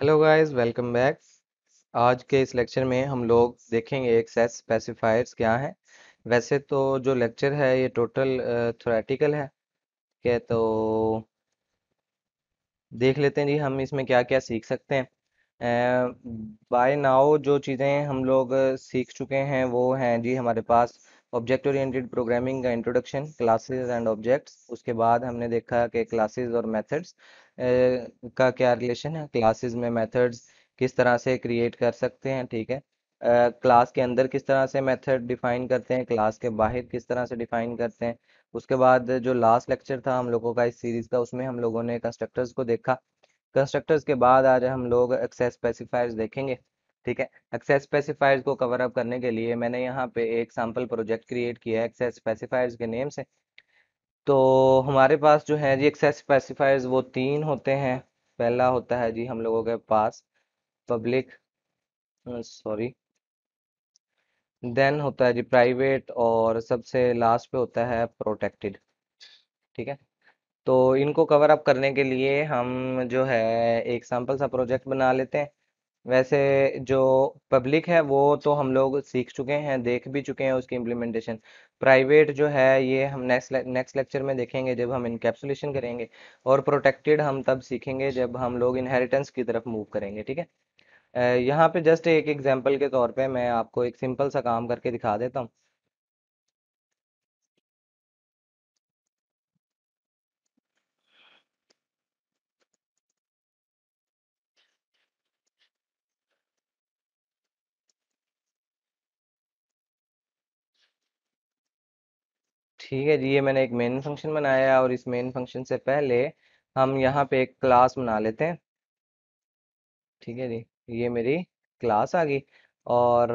Hello guys, welcome back. आज के इस लेक्चर में हम लोग देखेंगे एक्सेस स्पेसिफायर्स क्या हैं। वैसे तो जो लेक्चर है ये टोटल थ्योरेटिकल है। क्या तो देख लेते हैं जी हम इसमें क्या क्या सीख सकते हैं। बाय नाउ जो चीज़ें हम लोग सीख चुके हैं वो हैं जी हमारे पास ऑब्जेक्ट ओरिएंटेड प्रोग्रामिंग का इंट्रोडक्शन, क्लासेस एंड ऑब्जेक्ट्स। उसके बाद हमने देखा कि क्लासेस और मेथड्स का क्या रिलेशन है, क्लासेस में मेथड्स किस तरह से क्रिएट कर सकते हैं, ठीक है। क्लास के अंदर किस तरह से मेथड डिफाइन करते हैं, क्लास के बाहर किस तरह से डिफाइन करते हैं। उसके बाद जो लास्ट लेक्चर था हम लोगों का इस सीरीज का, उसमें हम लोगों ने कंस्ट्रक्टर्स को देखा। कंस्ट्रक्टर्स के बाद आज हम लोग एक्सेस स्पेसिफायर्स देखेंगे, ठीक है। एक्सेस स्पेसिफायर्स को कवर अप करने के लिए मैंने यहाँ पे एक सैम्पल प्रोजेक्ट क्रिएट किया है एक्सेस स्पेसिफायर्स के नेम से। तो हमारे पास जो है जी एक्सेस स्पेसिफायर्स वो तीन होते हैं। पहला होता है जी हम लोगों के पास पब्लिक, सॉरी, देन होता है जी प्राइवेट, और सबसे लास्ट पे होता है प्रोटेक्टेड, ठीक है। तो इनको कवर अप करने के लिए हम जो है एक सैम्पल सा प्रोजेक्ट बना लेते हैं। वैसे जो पब्लिक है वो तो हम लोग सीख चुके हैं, देख भी चुके हैं उसकी इम्प्लीमेंटेशन। प्राइवेट जो है ये हम नेक्स्ट लेक्चर में देखेंगे जब हम इनकैप्सुलेशन करेंगे। और प्रोटेक्टेड हम तब सीखेंगे जब हम लोग इनहेरिटेंस की तरफ मूव करेंगे, ठीक है। यहाँ पे जस्ट एक एग्जांपल के तौर पे मैं आपको एक सिंपल सा काम करके दिखा देता हूँ। ठीक है जी, ये मैंने एक मेन फंक्शन बनाया है और इस मेन फंक्शन से पहले हम यहाँ पे एक क्लास बना लेते हैं, ठीक है जी। ये मेरी क्लास आ गई, और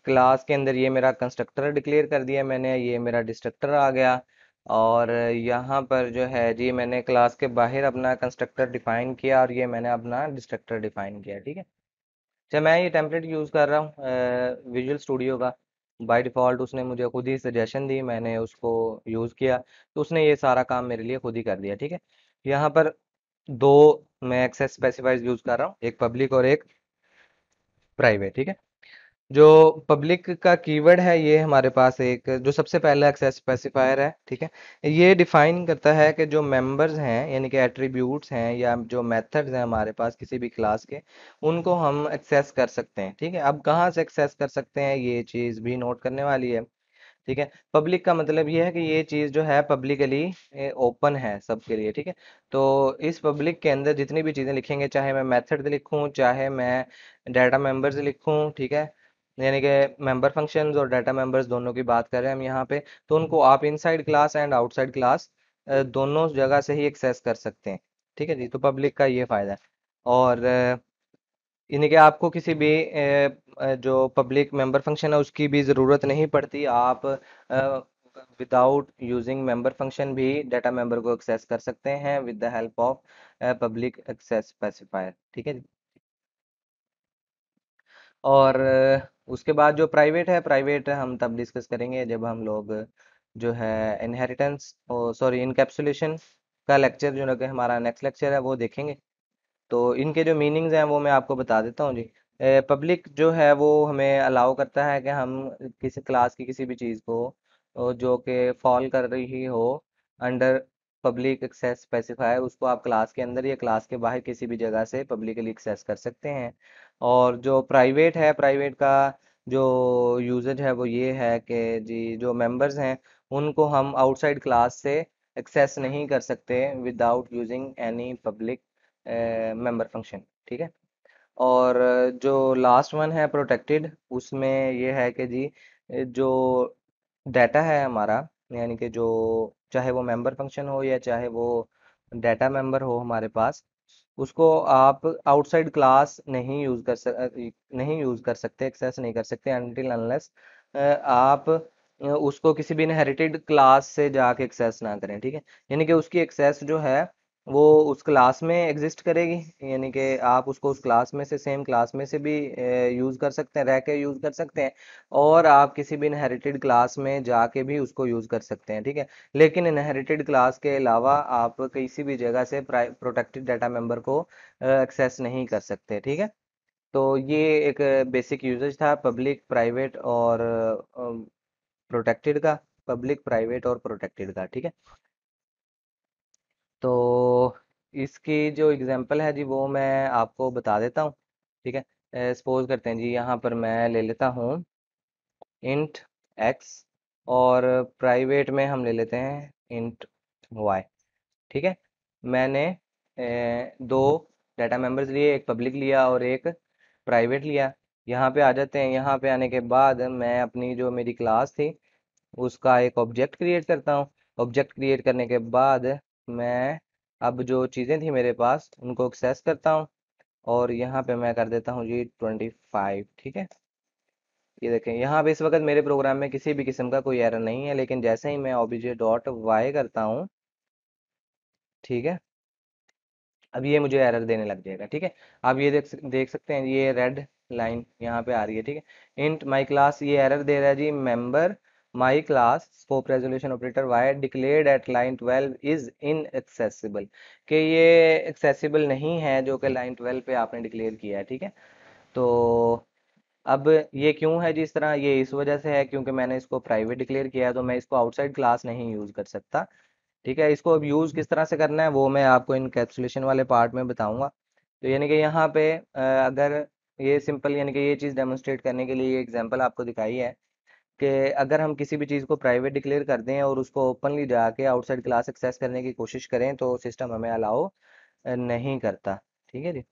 क्लास के अंदर ये मेरा कंस्ट्रक्टर डिक्लेयर कर दिया मैंने, ये मेरा डिस्ट्रक्टर आ गया। और यहाँ पर जो है जी मैंने क्लास के बाहर अपना कंस्ट्रक्टर डिफाइन किया और ये मैंने अपना डिस्ट्रक्टर डिफाइन किया, ठीक है। अच्छा, मैं ये टेम्पलेट यूज़ कर रहा हूँ विजुअल स्टूडियो का। बाय डिफ़ॉल्ट उसने मुझे खुद ही सजेशन दी, मैंने उसको यूज़ किया तो उसने ये सारा काम मेरे लिए खुद ही कर दिया, ठीक है। यहाँ पर दो मैं एक्सेस स्पेसिफायर्स यूज़ कर रहा हूँ, एक पब्लिक और एक प्राइवेट, ठीक है। जो पब्लिक का कीवर्ड है ये हमारे पास एक जो सबसे पहला एक्सेस स्पेसिफायर है, ठीक है। ये डिफाइन करता है कि जो मेंबर्स हैं यानी कि एट्रीब्यूट्स हैं या जो मेथड्स हैं हमारे पास किसी भी क्लास के, उनको हम एक्सेस कर सकते हैं, ठीक है। अब कहाँ से एक्सेस कर सकते हैं ये चीज़ भी नोट करने वाली है, ठीक है। पब्लिक का मतलब ये है कि ये चीज़ जो है पब्लिकली ओपन है सबके लिए, ठीक है। तो इस पब्लिक के अंदर जितनी भी चीज़ें लिखेंगे, चाहे मैं मेथड लिखूं चाहे मैं डाटा मेंबर्स लिखूं, ठीक है। यानी कि मेंबर फंक्शंस और डाटा मेंबर्स दोनों की बात कर रहे हैं हम यहाँ पे, तो उनको आप inside class and outside class दोनों जगह से ही एक्सेस कर सकते हैं, ठीक है जी। तो पब्लिक का ये फायदा है। और यानी कि आपको किसी भी जो पब्लिक मेंबर फंक्शन है उसकी भी ज़रूरत नहीं पड़ती। आप विदाउट यूजिंग मेंबर फंक्शन भी डाटा मेंबर को एक्सेस कर सकते हैं with the help of public access specifier, ठीक है जी। और उसके बाद जो प्राइवेट है, प्राइवेट हम तब डिस्कस करेंगे जब हम लोग जो है इनहेरिटेंस, सॉरी, इनकैप्सुलेशन का लेक्चर जो कि हमारा नेक्स्ट लेक्चर है वो देखेंगे। तो इनके जो मीनिंग्स हैं वो मैं आपको बता देता हूँ जी। पब्लिक जो है वो हमें अलाउ करता है कि हम किसी क्लास की किसी भी चीज़ को जो कि फॉल कर रही हो अंडर पब्लिक एक्सेस स्पेसिफायर, उसको आप क्लास के अंदर या क्लास के बाहर किसी भी जगह से पब्लिकली एक्सेस कर सकते हैं। और जो प्राइवेट है, प्राइवेट का जो यूजेज है वो ये है कि जी जो मेंबर्स हैं उनको हम आउटसाइड क्लास से एक्सेस नहीं कर सकते without using any public member function, ठीक है। और जो लास्ट वन है प्रोटेक्टेड, उसमें ये है कि जी जो डाटा है हमारा, यानी कि जो चाहे वो मेंबर फंक्शन हो या चाहे वो डाटा मेंबर हो हमारे पास, उसको आप आउटसाइड क्लास नहीं यूज कर सकते, एक्सेस नहीं कर सकते अनटिल अनलेस आप उसको किसी भी इनहेरिटेड क्लास से जाके एक्सेस ना करें, ठीक है। यानी कि उसकी एक्सेस जो है वो उस क्लास में एग्जिस्ट करेगी, यानी कि आप उसको उस क्लास में से, सेम क्लास में से भी यूज़ कर सकते हैं, रह के यूज़ कर सकते हैं। और आप किसी भी इनहेरिटेड क्लास में जाके भी उसको यूज़ कर सकते हैं, ठीक है। लेकिन इनहेरिटेड क्लास के अलावा आप किसी भी जगह से प्रोटेक्टेड डाटा मेंबर को एक्सेस नहीं कर सकते, ठीक है। तो ये एक बेसिक यूजेज था पब्लिक, प्राइवेट और प्रोटेक्टेड का, पब्लिक, प्राइवेट और प्रोटेक्टेड का, ठीक है। तो इसकी जो एग्जांपल है जी वो मैं आपको बता देता हूँ, ठीक है। सपोज करते हैं जी, यहाँ पर मैं ले लेता हूँ इंट एक्स, और प्राइवेट में हम ले लेते हैं इंट वाई, ठीक है। मैंने दो डाटा मेंबर्स लिए, एक पब्लिक लिया और एक प्राइवेट लिया। यहाँ पे आ जाते हैं, यहाँ पे आने के बाद मैं अपनी जो मेरी क्लास थी उसका एक ऑब्जेक्ट क्रिएट करता हूँ। ऑब्जेक्ट क्रिएट करने के बाद मैं अब जो चीज़ें थी मेरे पास उनको एक्सेस करता हूँ, और यहाँ पे मैं कर देता हूँ जी 25, ठीक है। ये देखें, यहाँ पे इस वक्त मेरे प्रोग्राम में किसी भी किस्म का कोई एरर नहीं है, लेकिन जैसे ही मैं obj डॉट वाई करता हूँ, ठीक है, अब ये मुझे एरर देने लग जाएगा, ठीक है। आप ये देख सकते हैं, ये रेड लाइन यहाँ पे आ रही है, ठीक है। इंट माई क्लास ये एरर दे रहा है जी, member my class scope resolution operator Y declared at line 12 is inaccessible, कि ये एक्सेसिबल नहीं है जो कि लाइन 12 पे आपने डिक्लेयर किया है, ठीक है। तो अब ये क्यों है जी इस तरह, ये इस वजह से है क्योंकि मैंने इसको प्राइवेट डिक्लेयर किया है, तो मैं इसको आउटसाइड क्लास नहीं यूज कर सकता, ठीक है। इसको अब यूज़ किस तरह से करना है वो मैं आपको इनकैप्सुलेशन वाले पार्ट में बताऊंगा। तो यानी कि यहाँ पे अगर ये सिंपल, यानी कि ये चीज़ डेमोन्स्ट्रेट करने के लिए ये एग्जांपल आपको दिखाई है कि अगर हम किसी भी चीज़ को प्राइवेट डिक्लेयर कर दें और उसको ओपनली जाके आउटसाइड क्लास एक्सेस करने की कोशिश करें तो सिस्टम हमें अलाउ नहीं करता, ठीक है जी।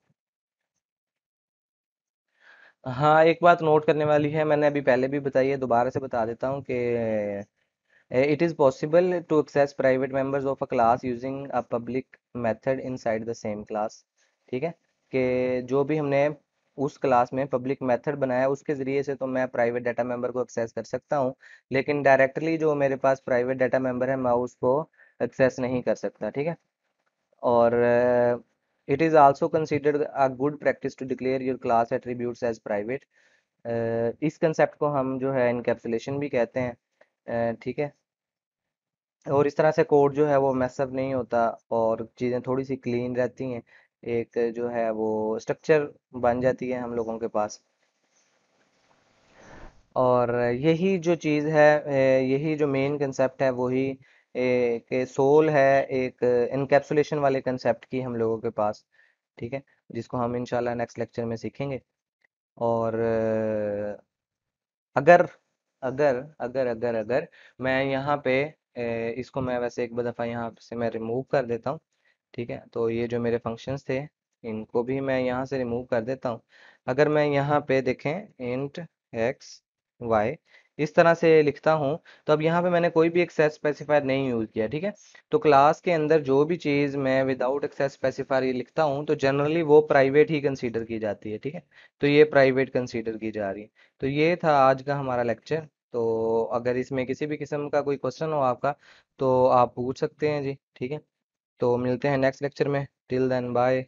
हाँ, एक बात नोट करने वाली है, मैंने अभी पहले भी बताई है, दोबारा से बता देता हूँ कि it is possible to access private members of a class using a public method inside the same class, ठीक है। कि जो भी हमने उस क्लास में पब्लिक मेथड बनाया उसके ज़रिए से तो मैं प्राइवेट डाटा मेंबर को एक्सेस कर सकता हूँ, लेकिन डायरेक्टली जो मेरे पास प्राइवेट डाटा मेंबर है मैं उसको एक्सेस नहीं कर सकता, ठीक है। और it is also considered a good practice to declare your class attributes as private. इस कंसेप्ट को हम जो है इनकैप्सुलेशन भी कहते हैं, ठीक है। और इस तरह से कोड जो है वो मैसअप नहीं होता और चीज़ें थोड़ी सी क्लीन रहती हैं, एक जो है वो स्ट्रक्चर बन जाती है हम लोगों के पास। और यही जो चीज़ है, यही जो मेन कंसेप्ट है वही एक सोल है, एक इनकैप्सुलेशन वाले कंसेप्ट की हम लोगों के पास, ठीक है, जिसको हम इंशाल्लाह नेक्स्ट लेक्चर में सीखेंगे। और अगर अगर अगर अगर अगर मैं यहाँ पे इसको मैं वैसे एक दफ़ा यहाँ से मैं रिमूव कर देता हूँ, ठीक है। तो ये जो मेरे फंक्शंस थे इनको भी मैं यहाँ से रिमूव कर देता हूँ। अगर मैं यहाँ पे देखें इंट एक्स वाई इस तरह से लिखता हूँ, तो अब यहाँ पे मैंने कोई भी एक्सेस स्पेसिफायर नहीं यूज़ किया, ठीक है। तो क्लास के अंदर जो भी चीज़ मैं विदाउट एक्सेस स्पेसिफायर ये लिखता हूँ तो जनरली वो प्राइवेट ही कंसीडर की जाती है, ठीक है। तो ये प्राइवेट कंसीडर की जा रही है। तो ये था आज का हमारा लेक्चर। तो अगर इसमें किसी भी किस्म का कोई क्वेश्चन हो आपका तो आप पूछ सकते हैं जी, ठीक है। तो मिलते हैं नेक्स्ट लेक्चर में, टिल देन बाय।